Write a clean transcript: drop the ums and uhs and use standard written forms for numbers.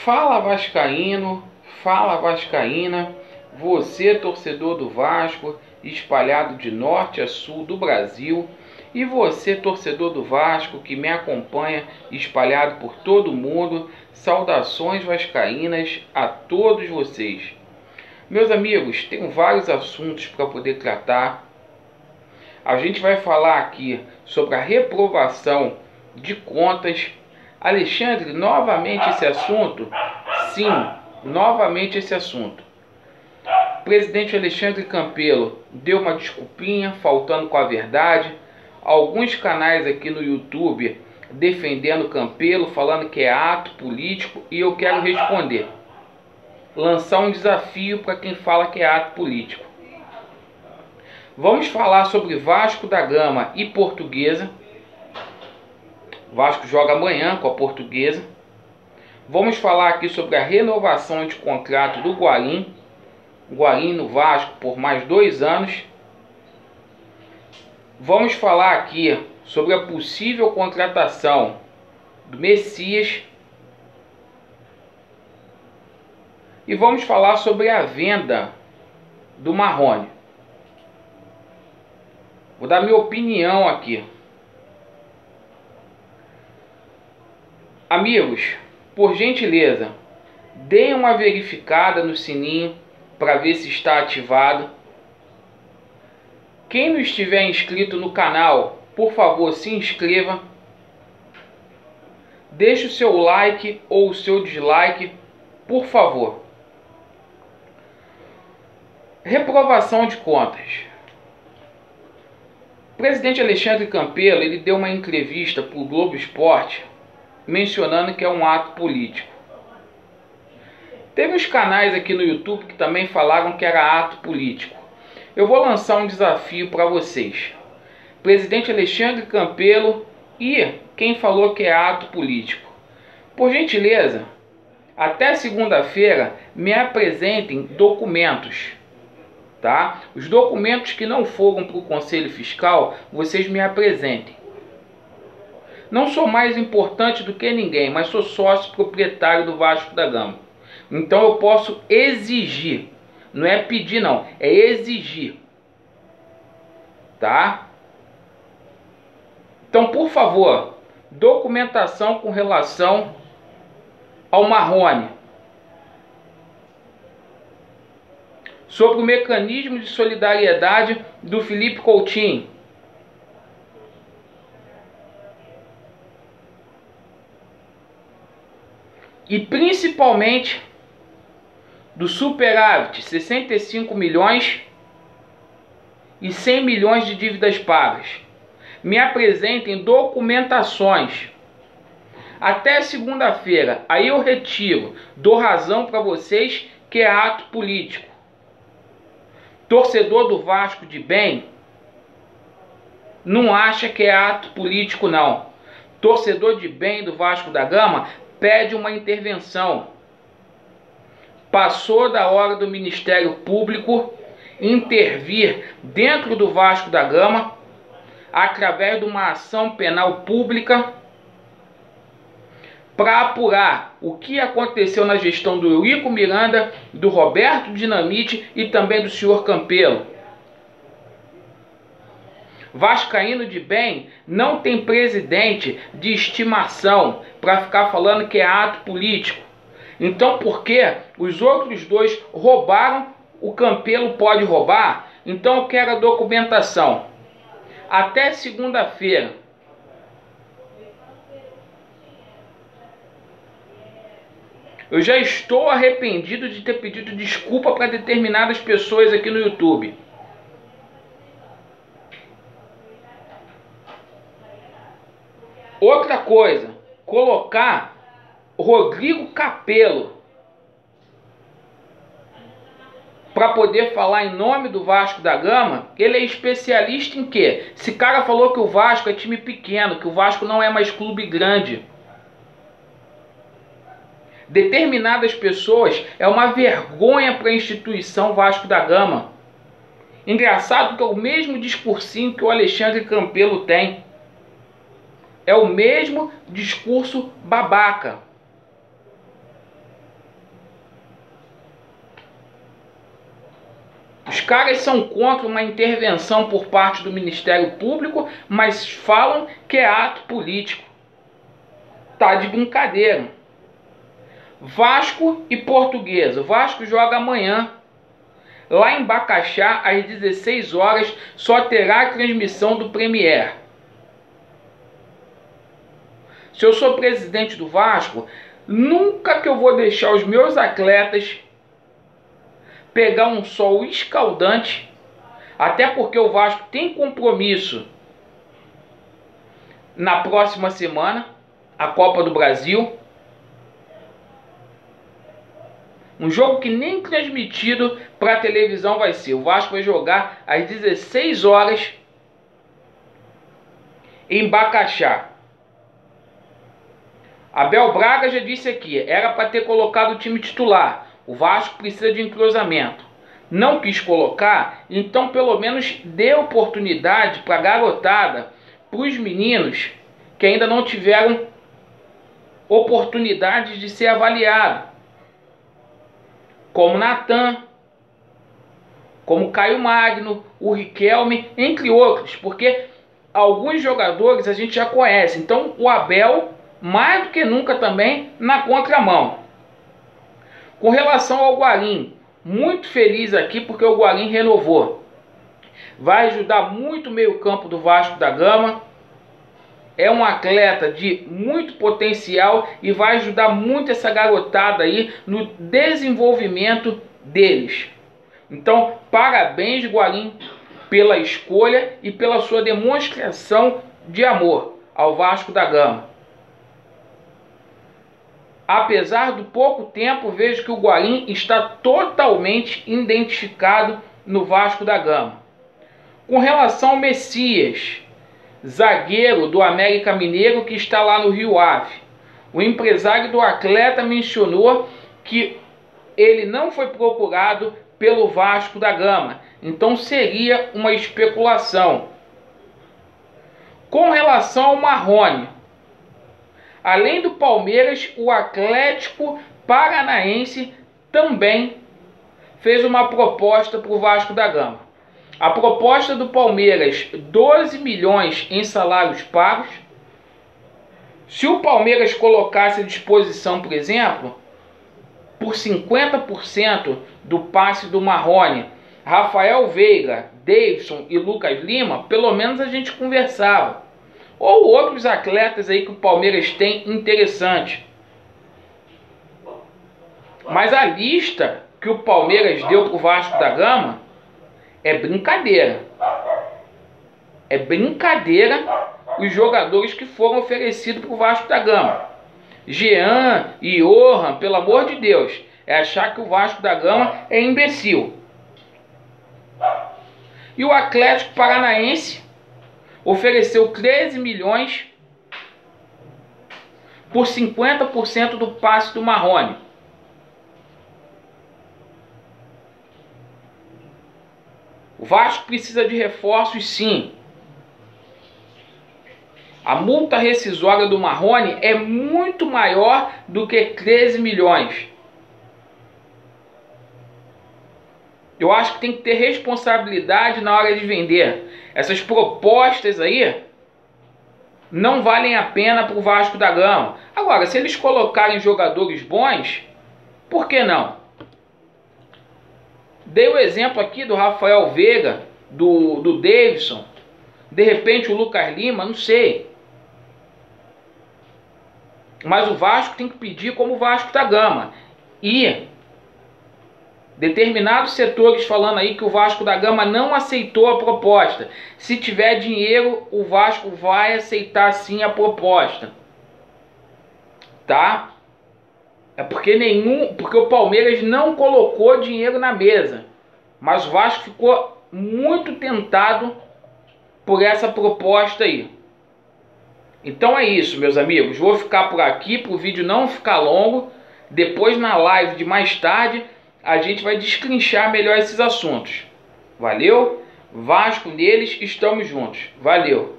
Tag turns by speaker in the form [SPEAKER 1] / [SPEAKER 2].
[SPEAKER 1] Fala vascaíno, fala vascaína, você torcedor do Vasco, espalhado de norte a sul do Brasil, e você torcedor do Vasco que me acompanha, espalhado por todo o mundo, saudações vascaínas a todos vocês. Meus amigos, tenho vários assuntos para poder tratar. A gente vai falar aqui sobre a reprovação de contas. Alexandre, novamente esse assunto? Sim, novamente esse assunto. O presidente Alexandre Campelo deu uma desculpinha, faltando com a verdade. Alguns canais aqui no YouTube defendendo Campelo, falando que é ato político, e eu quero responder. Lançar um desafio para quem fala que é ato político. Vamos falar sobre Vasco da Gama e Portuguesa. Vasco joga amanhã com a Portuguesa. Vamos falar aqui sobre a renovação de contrato do Guarim. Guarim no Vasco por mais 2 anos. Vamos falar aqui sobre a possível contratação do Messias. E vamos falar sobre a venda do Marrone. Vou dar minha opinião aqui. Amigos, por gentileza, deem uma verificada no sininho para ver se está ativado. Quem não estiver inscrito no canal, por favor, se inscreva. Deixe o seu like ou o seu dislike, por favor. Reprovação de contas. O presidente Alexandre Campelo, ele deu uma entrevista para o Globo Esporte mencionando que é um ato político. Teve uns canais aqui no YouTube que também falaram que era ato político. Eu vou lançar um desafio para vocês. Presidente Alexandre Campelo e quem falou que é ato político. Por gentileza, até segunda-feira me apresentem documentos. Tá? Os documentos que não foram para o Conselho Fiscal, vocês me apresentem. Não sou mais importante do que ninguém, mas sou sócio proprietário do Vasco da Gama. Então eu posso exigir. Não é pedir não, é exigir. Tá? Então, por favor, documentação com relação ao Marrone. Sobre o mecanismo de solidariedade do Felipe Coutinho. E principalmente do superávit, 65 milhões e 100 milhões de dívidas pagas. Me apresentem documentações. Até segunda-feira, aí eu retiro, dou razão para vocês que é ato político. Torcedor do Vasco de bem não acha que é ato político não. Torcedor de bem do Vasco da Gama pede uma intervenção. Passou da hora do Ministério Público intervir dentro do Vasco da Gama através de uma ação penal pública para apurar o que aconteceu na gestão do Eurico Miranda, do Roberto Dinamite e também do senhor Campelo. Vascaíno de bem não tem presidente de estimação para ficar falando que é ato político. Então por que os outros dois roubaram, o Campelo pode roubar? Então eu quero a documentação. Até segunda-feira. Eu já estou arrependido de ter pedido desculpa para determinadas pessoas aqui no YouTube. Outra coisa, colocar Rodrigo Capello para poder falar em nome do Vasco da Gama. Ele é especialista em quê? Esse cara falou que o Vasco é time pequeno, que o Vasco não é mais clube grande. Determinadas pessoas é uma vergonha para a instituição Vasco da Gama. Engraçado que é o mesmo discursinho que o Alexandre Campelo tem. É o mesmo discurso babaca. Os caras são contra uma intervenção por parte do Ministério Público, mas falam que é ato político. Tá de brincadeira. Vasco e Portuguesa. O Vasco joga amanhã. Lá em Bacaxá, às 16 horas, só terá a transmissão do Premier. Se eu sou presidente do Vasco, nunca que eu vou deixar os meus atletas pegar um sol escaldante, até porque o Vasco tem compromisso na próxima semana, a Copa do Brasil. Um jogo que nem transmitido para a televisão vai ser. O Vasco vai jogar às 16 horas em Bacaxá. Abel Braga já disse aqui, era para ter colocado o time titular. O Vasco precisa de entrosamento. Não quis colocar, então pelo menos dê oportunidade para a garotada, para os meninos que ainda não tiveram oportunidade de ser avaliado. Como Natan, como Caio Magno, o Riquelme, entre outros. Porque alguns jogadores a gente já conhece. Então o Abel, mais do que nunca também, na contramão. Com relação ao Guarim, muito feliz aqui porque o Guarim renovou. Vai ajudar muito o meio-campo do Vasco da Gama. É um atleta de muito potencial e vai ajudar muito essa garotada aí no desenvolvimento deles. Então, parabéns, Guarim, pela escolha e pela sua demonstração de amor ao Vasco da Gama. Apesar do pouco tempo, vejo que o Guarim está totalmente identificado no Vasco da Gama. Com relação ao Messias, zagueiro do América Mineiro que está lá no Rio Ave, o empresário do atleta mencionou que ele não foi procurado pelo Vasco da Gama, então seria uma especulação. Com relação ao Marrone, além do Palmeiras, o Atlético Paranaense também fez uma proposta para o Vasco da Gama. A proposta do Palmeiras, 12 milhões em salários pagos. Se o Palmeiras colocasse à disposição, por exemplo, por 50% do passe do Marrone, Rafael Veiga, Davidson e Lucas Lima, pelo menos a gente conversava. Ou outros atletas aí que o Palmeiras tem interessante. Mas a lista que o Palmeiras deu para o Vasco da Gama é brincadeira. É brincadeira os jogadores que foram oferecidos para o Vasco da Gama. Jean e Johan, pelo amor de Deus, é achar que o Vasco da Gama é imbecil. E o Atlético Paranaense ofereceu 13 milhões por 50% do passe do Marrone. O Vasco precisa de reforços, sim. A multa rescisória do Marrone é muito maior do que 13 milhões. Eu acho que tem que ter responsabilidade na hora de vender. Essas propostas aí não valem a pena para o Vasco da Gama. Agora, se eles colocarem jogadores bons, por que não? Dei o exemplo aqui do Rafael Veiga, do Davidson, de repente o Lucas Lima, não sei. Mas o Vasco tem que pedir como o Vasco da Gama. E determinados setores falando aí que o Vasco da Gama não aceitou a proposta. Se tiver dinheiro, o Vasco vai aceitar sim a proposta. Tá? É porque o Palmeiras não colocou dinheiro na mesa. Mas o Vasco ficou muito tentado por essa proposta aí. Então é isso, meus amigos. Vou ficar por aqui para o vídeo não ficar longo. Depois na live de mais tarde a gente vai destrinchar melhor esses assuntos. Valeu? Vasco neles, estamos juntos. Valeu!